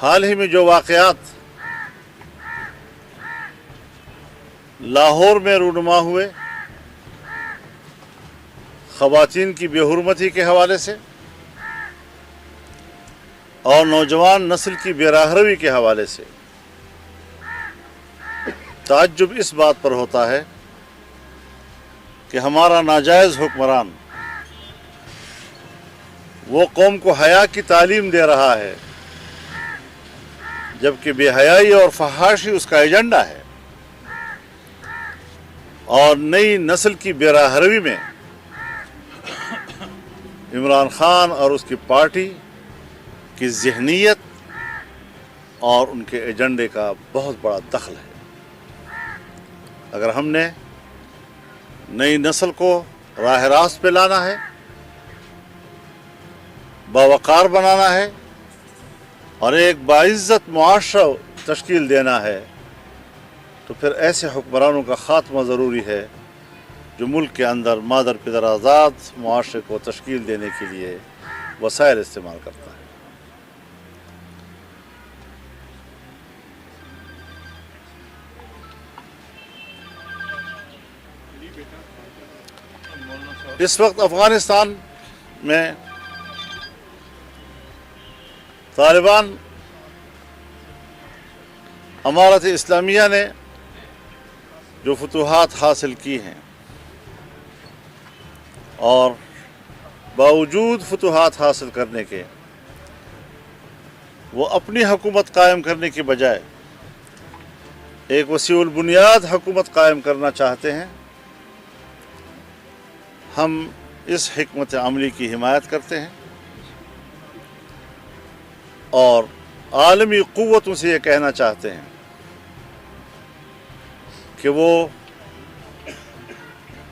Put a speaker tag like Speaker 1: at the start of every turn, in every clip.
Speaker 1: حال ہی میں جو واقعات لاہور میں رونما ہوئے خواتین کی بے حرمتی کے حوالے سے اور نوجوان نسل کی بے راہروی کے حوالے سے، تعجب اس بات پر ہوتا ہے کہ ہمارا ناجائز حکمران وہ قوم کو حیا کی تعلیم دے رہا ہے، جبکہ بے حیائی اور فحاشی اس کا ایجنڈا ہے، اور نئی نسل کی بے راہروی میں عمران خان اور اس کی پارٹی کی ذہنیت اور ان کے ایجنڈے کا بہت بڑا دخل ہے۔ اگر ہم نے نئی نسل کو راہ راست پہ لانا ہے، باوقار بنانا ہے اور ایک باعزت معاشرہ تشکیل دینا ہے، تو پھر ایسے حکمرانوں کا خاتمہ ضروری ہے جو ملک کے اندر مادر پدر آزاد معاشرے کو تشکیل دینے کے لیے وسائل استعمال کرتا ہے۔ اس وقت افغانستان میں طالبان امارت اسلامیہ نے جو فتوحات حاصل کی ہیں اور باوجود فتوحات حاصل کرنے کے وہ اپنی حکومت قائم کرنے کی بجائے ایک وسیع البنیاد حکومت قائم کرنا چاہتے ہیں، ہم اس حکمت عملی کی حمایت کرتے ہیں اور عالمی قوتوں سے یہ کہنا چاہتے ہیں کہ وہ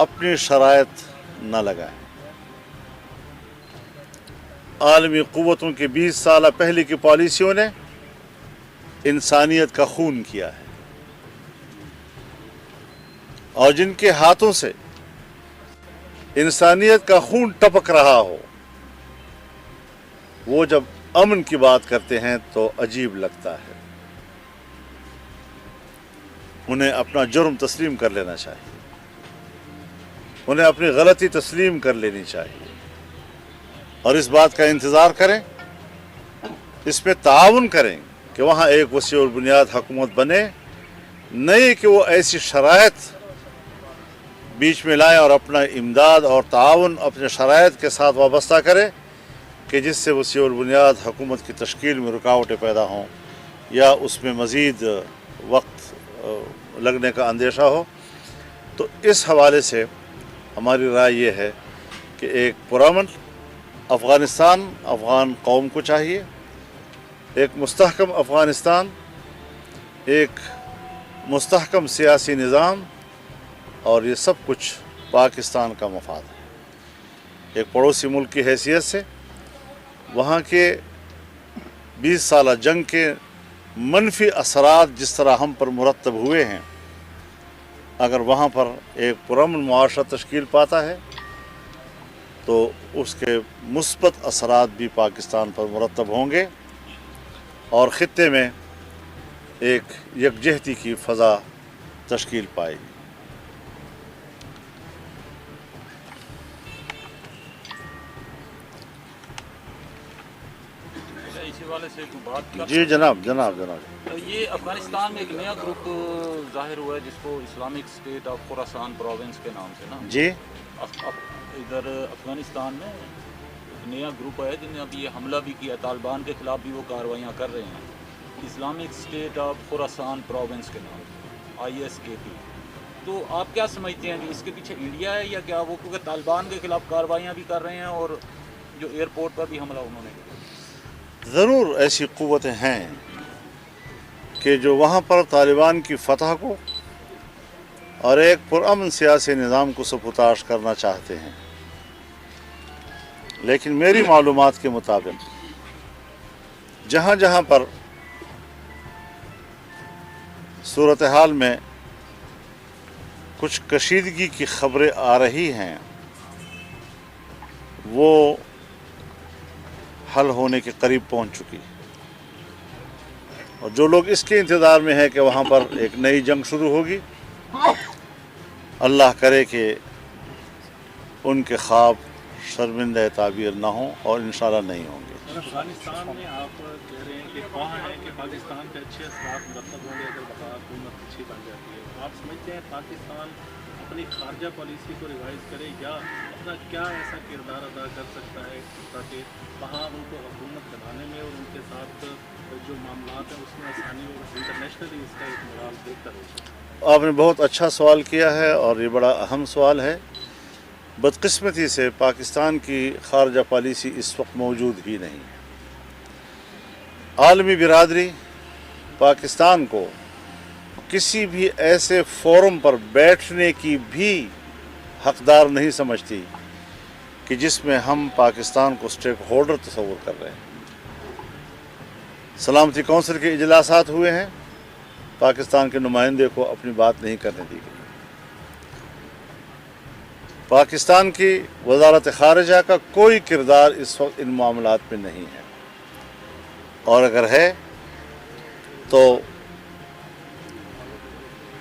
Speaker 1: اپنی شرائط نہ لگائیں۔ عالمی قوتوں کے 20 سالہ پہلے کی پالیسیوں نے انسانیت کا خون کیا ہے، اور جن کے ہاتھوں سے انسانیت کا خون ٹپک رہا ہو، وہ جب امن کی بات کرتے ہیں تو عجیب لگتا ہے۔ انہیں اپنا جرم تسلیم کر لینا چاہیے، انہیں اپنی غلطی تسلیم کر لینی چاہیے اور اس بات کا انتظار کریں، اس میں تعاون کریں کہ وہاں ایک وسیع البنیاد حکومت بنے، نہیں کہ وہ ایسی شرائط بیچ میں لائیں اور اپنا امداد اور تعاون اپنے شرائط کے ساتھ وابستہ کرے کہ جس سے وسیع البنیاد حکومت کی تشکیل میں رکاوٹیں پیدا ہوں یا اس میں مزید وقت لگنے کا اندیشہ ہو۔ تو اس حوالے سے ہماری رائے یہ ہے کہ ایک پرامن افغانستان افغان قوم کو چاہیے، ایک مستحکم افغانستان، ایک مستحکم سیاسی نظام، اور یہ سب کچھ پاکستان کا مفاد ہے۔ ایک پڑوسی ملک کی حیثیت سے وہاں کے 20 سالہ جنگ کے منفی اثرات جس طرح ہم پر مرتب ہوئے ہیں، اگر وہاں پر ایک پرامن معاشرہ تشکیل پاتا ہے تو اس کے مثبت اثرات بھی پاکستان پر مرتب ہوں گے اور خطے میں ایک یکجہتی کی فضا تشکیل پائے گی۔ جی جناب۔
Speaker 2: یہ افغانستان میں ایک نیا گروپ ظاہر ہوا ہے جس کو Islamic state of Khorasan province کے نام سے نا
Speaker 1: جی
Speaker 2: ادھر افغانستان میں ایک نیا گروپ ہے جن نے ابھی یہ حملہ بھی کیا، طالبان کے خلاف بھی وہ کارروائیاں کر رہے ہیں، Islamic state of Khorasan province کے نام ISKP۔ تو آپ کیا سمجھتے ہیں کہ اس کے پیچھے انڈیا ہے یا کیا وہ، کیونکہ طالبان کے خلاف کارروائیاں بھی کر رہے ہیں اور جو ایئرپورٹ پر بھی حملہ انہوں نے کیا؟
Speaker 1: ضرور ایسی قوتیں ہیں کہ جو وہاں پر طالبان کی فتح کو اور ایک پرامن سیاسی نظام کو سپرتاش کرنا چاہتے ہیں، لیکن میری معلومات کے مطابق جہاں جہاں پر صورتحال میں کچھ کشیدگی کی خبریں آ رہی ہیں وہ حل ہونے کے قریب پہنچ چکی۔ اور جو لوگ اس کے انتظار میں ہیں کہ وہاں پر ایک نئی جنگ شروع ہوگی، اللہ کرے کہ ان کے خواب شرمندہ تعبیر نہ ہوں اور انشاءاللہ نہیں ہوں گے۔
Speaker 3: افغانستان میں آپ کہہ رہے ہیں کہ خواہاں ہیں کہ پاکستان کے اچھے اثرات مرتب ہوں گے اگر بقا حکومت اچھی بن جاتی ہے، آپ سمجھتے ہیں پاکستان اپنی خارجہ پالیسی کو ریوائز کرے یا اپنا کیا ایسا کردار ادا کر سکتا ہے تاکہ وہاں ان کو حکومت بنانے میں اور ان کے ساتھ جو معاملات ہیں اس میں آسانی اور انٹرنیشنلی اس کا ایک مورال بہتر ہو سکے؟
Speaker 1: آپ نے بہت اچھا سوال کیا ہے اور یہ بڑا اہم سوال ہے۔ بدقسمتی سے پاکستان کی خارجہ پالیسی اس وقت موجود ہی نہیں۔ عالمی برادری پاکستان کو کسی بھی ایسے فورم پر بیٹھنے کی بھی حقدار نہیں سمجھتی کہ جس میں ہم پاکستان کو اسٹیک ہولڈر تصور کر رہے ہیں۔ سلامتی کونسل کے اجلاسات ہوئے ہیں، پاکستان کے نمائندے کو اپنی بات نہیں کرنے دی گئی۔ پاکستان کی وزارت خارجہ کا کوئی کردار اس وقت ان معاملات میں نہیں ہے، اور اگر ہے تو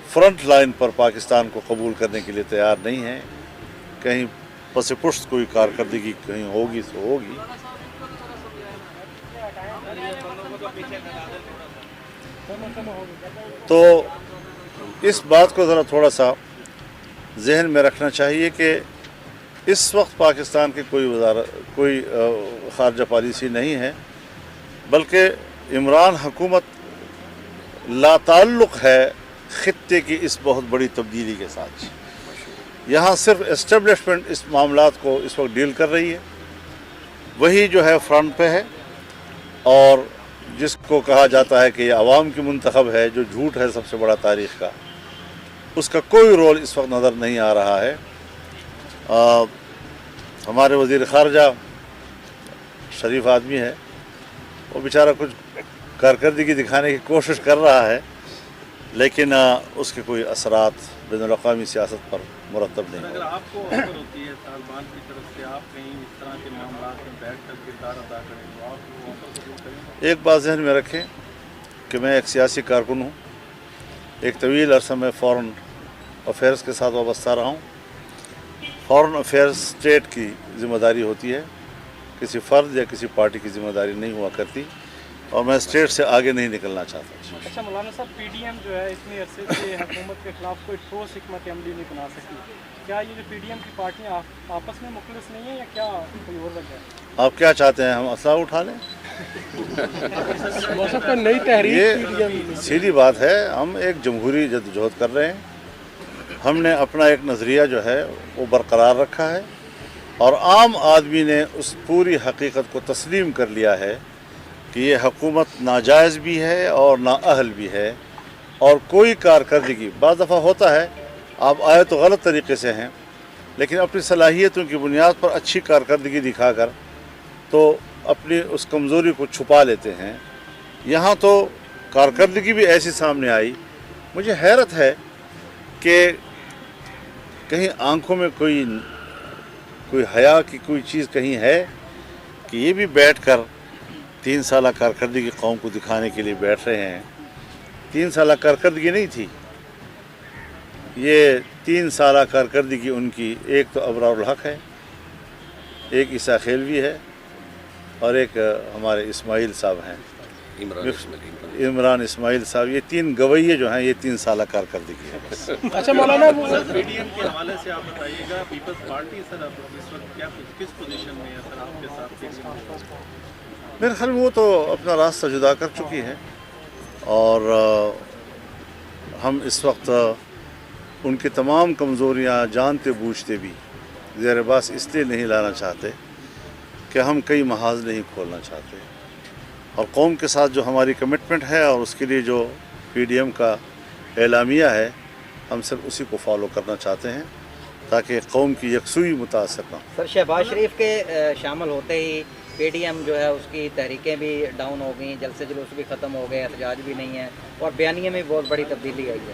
Speaker 1: فرنٹ لائن پر پاکستان کو قبول کرنے کے لیے تیار نہیں ہے۔ کہیں پس پشت کوئی کارکردگی کہیں ہوگی تو ہوگی۔ تو اس بات کو ذرا تھوڑا سا ذہن میں رکھنا چاہیے کہ اس وقت پاکستان کی کوئی خارجہ پالیسی نہیں ہے، بلکہ عمران حکومت لا تعلق ہے خطے کی اس بہت بڑی تبدیلی کے ساتھ۔ یہاں صرف اسٹیبلشمنٹ اس معاملات کو اس وقت ڈیل کر رہی ہے، وہی جو ہے فرنٹ پہ ہے، اور جس کو کہا جاتا ہے کہ یہ عوام کی منتخب ہے، جو جھوٹ ہے سب سے بڑا تاریخ کا، اس کا کوئی رول اس وقت نظر نہیں آ رہا ہے۔ ہمارے وزیر خارجہ شریف آدمی ہے، وہ بیچارہ کچھ کارکردگی دکھانے کی کوشش کر رہا ہے، لیکن اس کے کوئی اثرات بین الاقوامی سیاست پر مرتب نہیں
Speaker 3: اگر
Speaker 1: ہو۔
Speaker 3: آپ کو آفر ہوتی ہے طالبان کی طرف سے آپ کہیں اس طرح کے معاملات میں بیٹھ کر کردار ادا کریں تو آپ وہ آفر قبول کریں گے؟
Speaker 1: ایک بات ذہن میں رکھیں کہ میں ایک سیاسی کارکن ہوں، ایک طویل عرصہ میں فارن افیئرس کے ساتھ وابستہ رہا ہوں۔ فارن افیئرس اسٹیٹ کی ذمہ داری ہوتی ہے، کسی فرد یا کسی پارٹی کی ذمہ داری نہیں ہوا کرتی، اور میں اسٹیٹ سے آگے نہیں نکلنا چاہتا۔
Speaker 4: اچھا مولانا صاحب، پی ڈی ایم جو ہے اتنے عرصے سے حکومت کے خلاف کوئی ٹھوس حکمت عملی نہیں بنا سکی، کیا یہ جو پی ڈی ایم کی پارٹیاں آپس میں مخلص نہیں ہیں یا کیا کوئی اور وجہ ہے؟
Speaker 1: آپ کیا چاہتے ہیں، ہم اسلحہ اٹھا لیں؟
Speaker 4: نئی تحریک
Speaker 1: یہ سیدھی بات ہے، ہم ایک جمہوری جدوجہد کر رہے ہیں۔ ہم نے اپنا ایک نظریہ جو ہے وہ برقرار رکھا ہے، اور عام آدمی نے اس پوری حقیقت کو تسلیم کر لیا ہے کہ یہ حکومت ناجائز بھی ہے اور نااہل بھی ہے، اور کوئی کارکردگی، بعض دفعہ ہوتا ہے آپ آئے تو غلط طریقے سے ہیں، لیکن اپنی صلاحیتوں کی بنیاد پر اچھی کارکردگی دکھا کر تو اپنی اس کمزوری کو چھپا لیتے ہیں۔ یہاں تو کارکردگی بھی ایسی سامنے آئی، مجھے حیرت ہے کہ کہیں آنکھوں میں کوئی حیا کی کوئی چیز کہیں ہے کہ یہ بھی بیٹھ کر 3 سالہ کارکردگی قوم کو دکھانے کے لیے بیٹھ رہے ہیں۔ 3 سالہ کارکردگی نہیں تھی، یہ 3 سالہ کارکردگی ان کی ایک تو ابرار الحق ہے، ایک عیسیٰ خیلوی ہے، اور ایک ہمارے اسماعیل صاحب ہیں، عمران اسماعیل صاحب۔ یہ 3 گویے جو ہیں، یہ 3 سالہ کارکردگی ہے۔
Speaker 4: اچھا مولانا،
Speaker 3: پی ڈی ایم کے حوالے سے آپ بتائیے گا، پیپلز پارٹی سر اب اس وقت کیا کس پوزیشن میں ہے سر آپ کے ساتھ؟
Speaker 1: میرے خیال میں وہ تو اپنا راستہ جدا کر چکی ہے، اور ہم اس وقت ان کی تمام کمزوریاں جانتے بوجھتے بھی زیر باس اس لیے نہیں لانا چاہتے کہ ہم کئی محاذ نہیں کھولنا چاہتے، اور قوم کے ساتھ جو ہماری کمٹمنٹ ہے اور اس کے لیے جو پی ڈی ایم کا اعلامیہ ہے، ہم صرف اسی کو فالو کرنا چاہتے ہیں تاکہ قوم کی یکسوئی متاثر نہ ہو۔
Speaker 5: سر، شہباز شریف کے شامل ہوتے ہی پی ڈی ایم جو ہے اس کی تحریکیں بھی ڈاؤن ہو گئیں، جلسے جلوس بھی ختم ہو گئے، احتجاج بھی نہیں ہے، اور بیانیے میں بہت بڑی تبدیلی آئی ہے۔